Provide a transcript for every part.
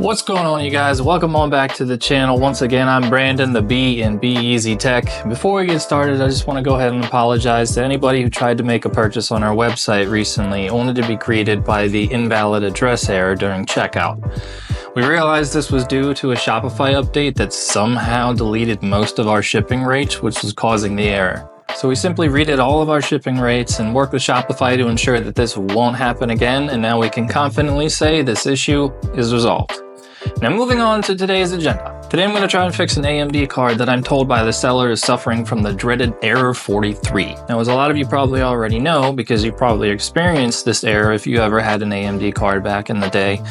What's going on, you guys? Welcome on back to the channel. Once again, I'm Brandon, the B in Be Easy Tech. Before we get started, I just want to go ahead and apologize to anybody who tried to make a purchase on our website recently, only to be greeted by the invalid address error during checkout. We realized this was due to a Shopify update that somehow deleted most of our shipping rates, which was causing the error. So we simply redid all of our shipping rates and worked with Shopify to ensure that this won't happen again, and now we can confidently say this issue is resolved. Now moving on to today's agenda. Today I'm going to try and fix an AMD card that I'm told by the seller is suffering from the dreaded error 43. Now, as a lot of you probably already know, because you probably experienced this error if you ever had an AMD card back in the day,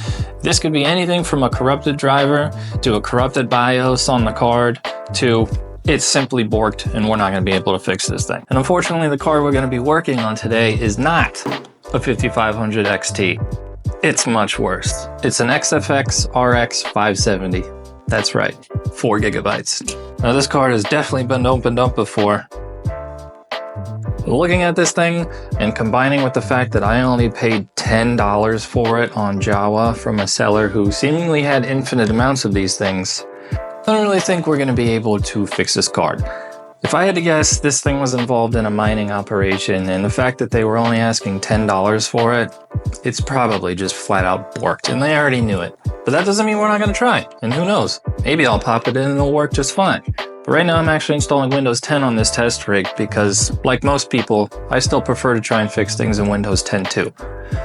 this could be anything from a corrupted driver to a corrupted BIOS on the card to it's simply borked and we're not going to be able to fix this thing. And unfortunately, the card we're going to be working on today is not a 5500 XT. It's much worse. It's an XFX RX 570. That's right, 4 gigabytes. Now this card has definitely been opened up before. Looking at this thing and combining with the fact that I only paid $10 for it on Jawa from a seller who seemingly had infinite amounts of these things, I don't really think we're going to be able to fix this card. If I had to guess, this thing was involved in a mining operation, and the fact that they were only asking $10 for it, it's probably just flat out borked, and they already knew it. But that doesn't mean we're not going to try, and who knows, maybe I'll pop it in and it'll work just fine. But right now I'm actually installing Windows 10 on this test rig because, like most people, I still prefer to try and fix things in Windows 10 too.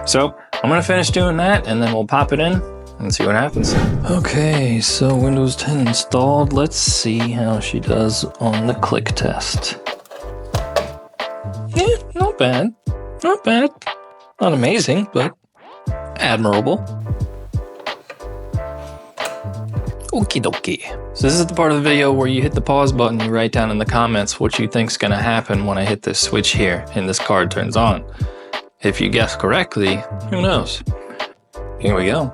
So I'm going to finish doing that, and then we'll pop it in and see what happens. Okay, so Windows 10 installed. Let's see how she does on the click test. Yeah, not bad. Not bad. Not amazing, but admirable. Okie dokie. So this is the part of the video where you hit the pause button, you write down in the comments what you think's gonna happen when I hit this switch here and this card turns on. If you guess correctly, who knows? Here we go.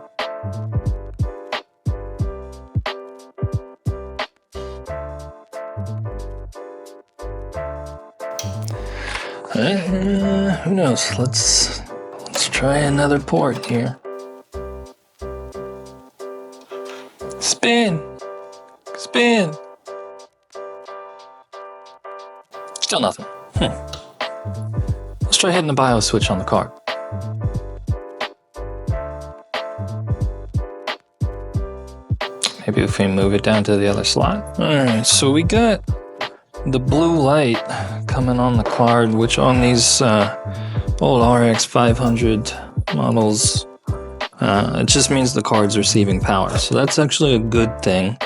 Who knows? Let's try another port here. Spin! Spin! Still nothing. Let's try hitting the BIOS switch on the card. Maybe if we move it down to the other slot. Alright, so we got the blue light coming on the card, which on these old RX 500 models, it just means the card's receiving power. So that's actually a good thing.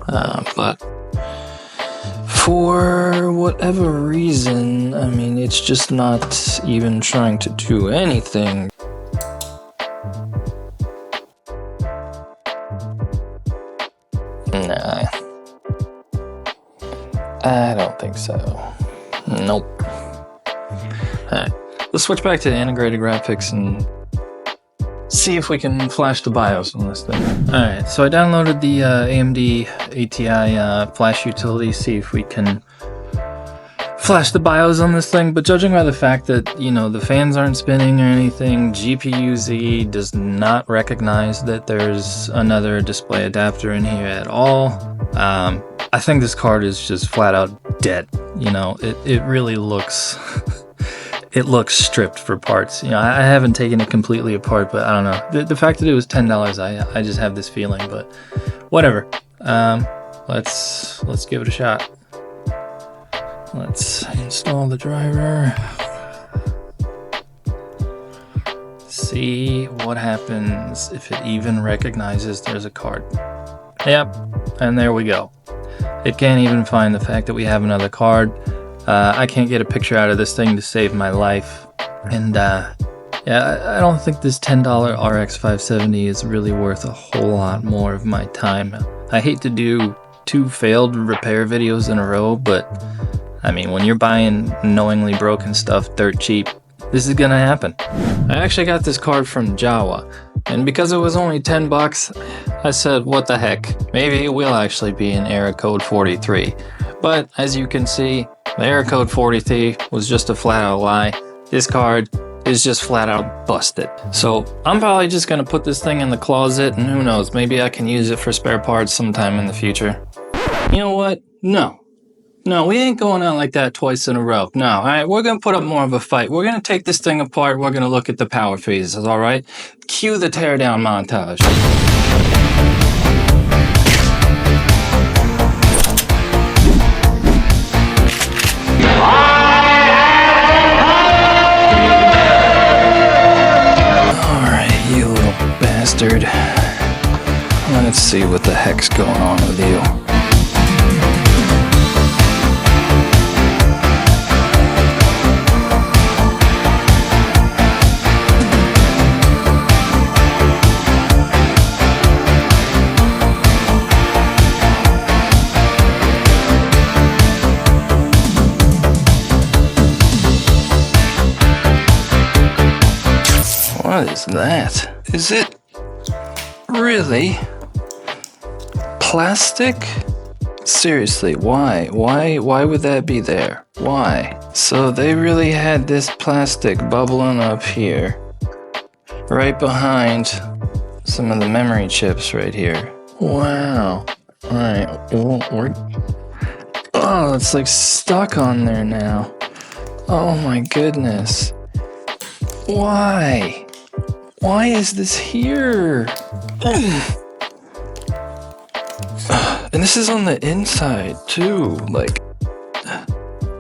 But for whatever reason, I mean, it's just not even trying to do anything. Nah. I don't think so. Nope. Alright, let's switch back to integrated graphics and see if we can flash the BIOS on this thing. Alright, so I downloaded the AMD ATI flash utility, see if we can flash the BIOS on this thing, but judging by the fact that, you know, the fans aren't spinning or anything, GPU-Z does not recognize that there's another display adapter in here at all. I think this card is just flat out dead. You know, it really looks, it looks stripped for parts. You know, I haven't taken it completely apart, but I don't know. The fact that it was $10, I just have this feeling, but whatever. Let's give it a shot. Let's install the driver. See what happens if it even recognizes there's a card. Yep, and there we go. It can't even find the fact that we have another card. I can't get a picture out of this thing to save my life. And yeah, I don't think this $10 RX 570 is really worth a whole lot more of my time. I hate to do 2 failed repair videos in a row, but I mean, when you're buying knowingly broken stuff dirt cheap, this is gonna happen. I actually got this card from Jawa, and because it was only 10 bucks, I said, what the heck, maybe it will actually be an error code 43. But as you can see, the error code 43 was just a flat out lie. This card is just flat out busted. So I'm probably just gonna put this thing in the closet, and who knows, maybe I can use it for spare parts sometime in the future. You know what? No, we ain't going out like that twice in a row. No, all right, we're gonna put up more of a fight. We're gonna take this thing apart. We're gonna look at the power phases, all right? Cue the teardown montage. Bastard. Let's see what the heck's going on with you. What is that? Is it really plastic? Seriously, why? Why would that be there? Why? So they really had this plastic bubbling up here, right behind some of the memory chips right here. Wow. Alright, oh, it's like stuck on there now. Oh my goodness. Why? Why is this here? And this is on the inside too. Like,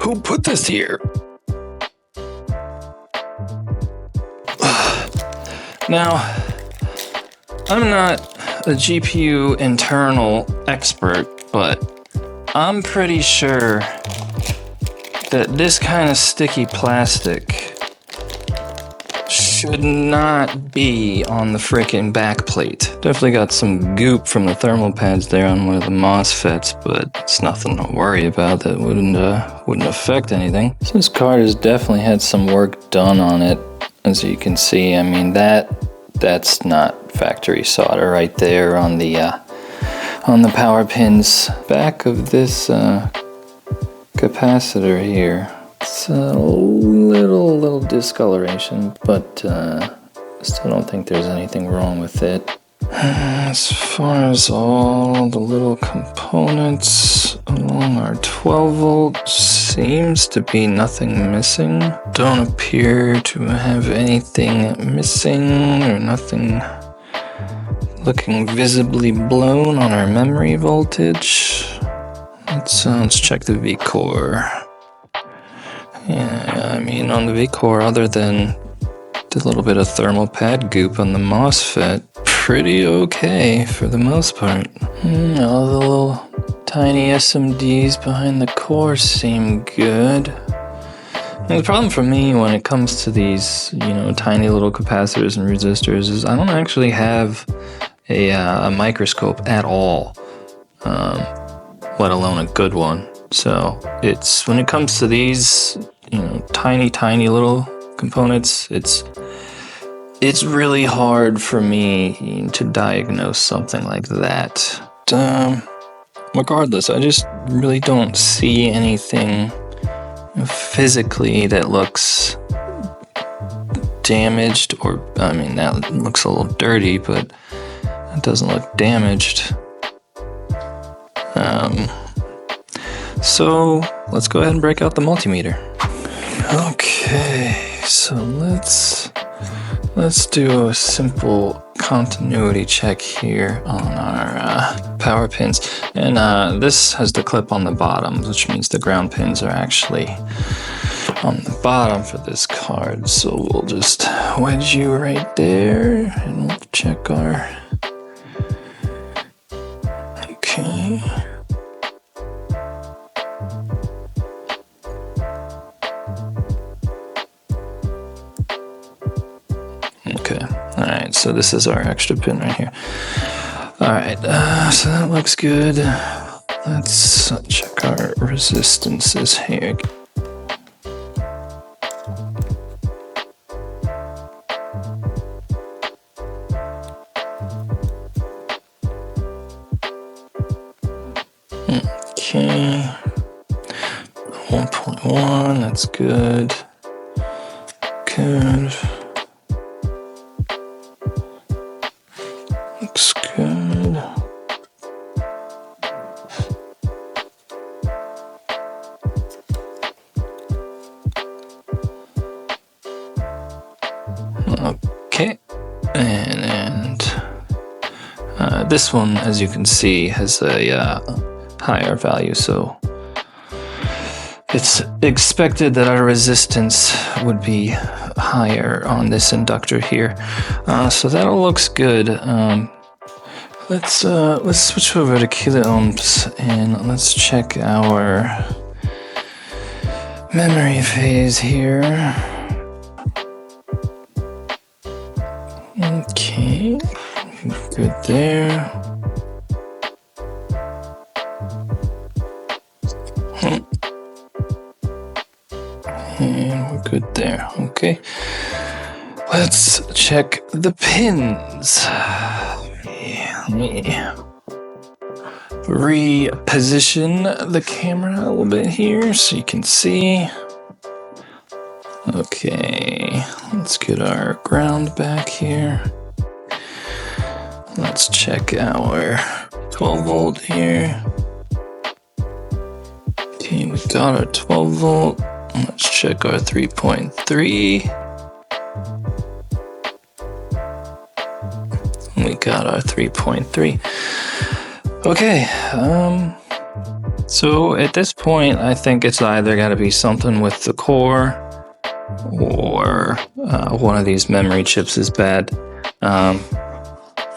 who put this here? Now, I'm not a GPU internal expert, but I'm pretty sure that this kind of sticky plastic should not be on the frickin' back plate. Definitely got some goop from the thermal pads there on one of the MOSFETs, but it's nothing to worry about. That wouldn't affect anything. So this card has definitely had some work done on it, as you can see. I mean, that's not factory solder right there on the power pins. Back of this capacitor here. It's a little discoloration, but I still don't think there's anything wrong with it. As far as all the little components along our 12 volt, seems to be nothing missing. Don't appear to have anything missing or nothing looking visibly blown on our memory voltage. Let's check the V-core. Yeah, I mean, on the V-core, other than the little bit of thermal pad goop on the MOSFET, pretty okay for the most part. All the little tiny SMDs behind the core seem good. And the problem for me when it comes to these, tiny little capacitors and resistors is I don't actually have a microscope at all, let alone a good one. So it's, when it comes to these, tiny little components, it's really hard for me to diagnose something like that. Regardless, I just really don't see anything physically that looks damaged, or, I mean, that looks a little dirty, but it doesn't look damaged. So let's go ahead and break out the multimeter. Okay, so let's do a simple continuity check here on our power pins. And this has the clip on the bottom, which means the ground pins are actually on the bottom for this card. So we'll just wedge you right there and we'll check our... Okay. Okay, all right, so this is our extra pin right here. All right, so that looks good. Let's check our resistances here. Okay, 1.1, that's good. good. Looks good. Okay, and this one, as you can see, has a higher value, so it's expected that our resistance would be higher on this inductor here. So that all looks good. Let's switch over to kiloohms and let's check our memory phase here. Okay, good there. And we're good there. Okay, let's check the pins. Let me reposition the camera a little bit here so you can see. Okay, let's get our ground back here. Let's check our 12 volt here. Okay, we got our 12 volt. Let's check our 3.3. We got our 3.3. Okay, so at this point, I think it's either got to be something with the core or one of these memory chips is bad.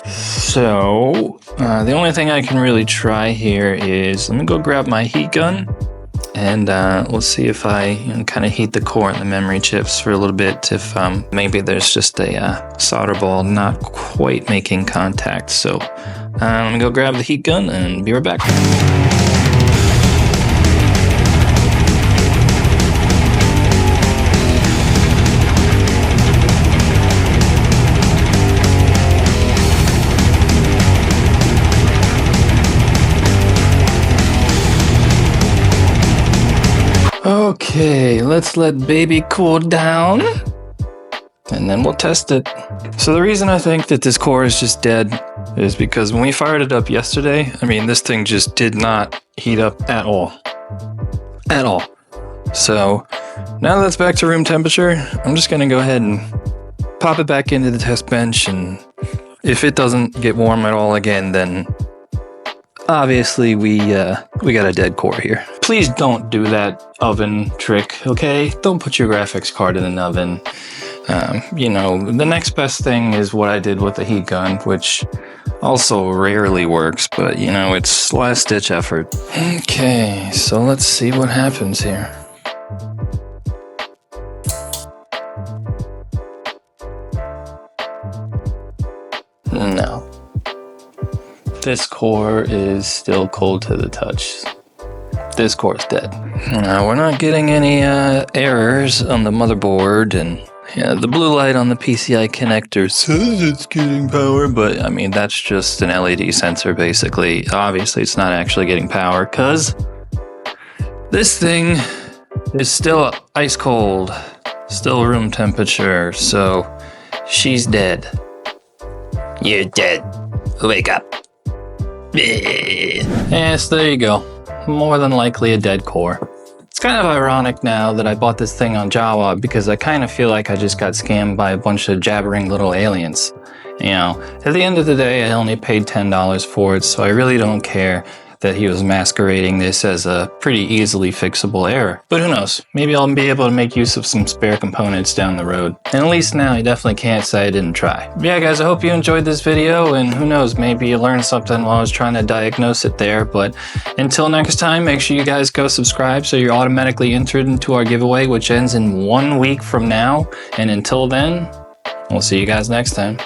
So the only thing I can really try here is, let me go grab my heat gun and let's see if I kind of heat the core and the memory chips for a little bit, if maybe there's just a solder ball not quite making contact. So let me go grab the heat gun and be right back. Okay, let's let baby cool down, and then we'll test it. So the reason I think that this core is just dead is because when we fired it up yesterday, I mean, this thing just did not heat up at all. At all. So now that it's back to room temperature, I'm just gonna go ahead and pop it back into the test bench, and if it doesn't get warm at all again, then obviously we got a dead core here. Please don't do that oven trick, okay? Don't put your graphics card in an oven. You know, the next best thing is what I did with the heat gun, which also rarely works, but you know, it's last ditch effort. Okay, so let's see what happens here. No. This core is still cold to the touch. This core is dead. We're not getting any errors on the motherboard, and yeah, the blue light on the PCI connector says it's getting power, but I mean, that's just an LED sensor basically. Obviously, it's not actually getting power because this thing is still ice cold, still room temperature, so she's dead. You're dead. Wake up. Yes, there you go. More than likely a dead core. It's kind of ironic now that I bought this thing on Jawa, because I kind of feel like I just got scammed by a bunch of jabbering little aliens. You know, at the end of the day, I only paid $10 for it, so I really don't care that he was masquerading this as a pretty easily fixable error. But who knows, maybe I'll be able to make use of some spare components down the road. And at least now I definitely can't say I didn't try. But yeah guys, I hope you enjoyed this video, and who knows, maybe you learned something while I was trying to diagnose it there. But until next time, make sure you guys go subscribe so you're automatically entered into our giveaway, which ends in 1 week from now. And until then, we'll see you guys next time.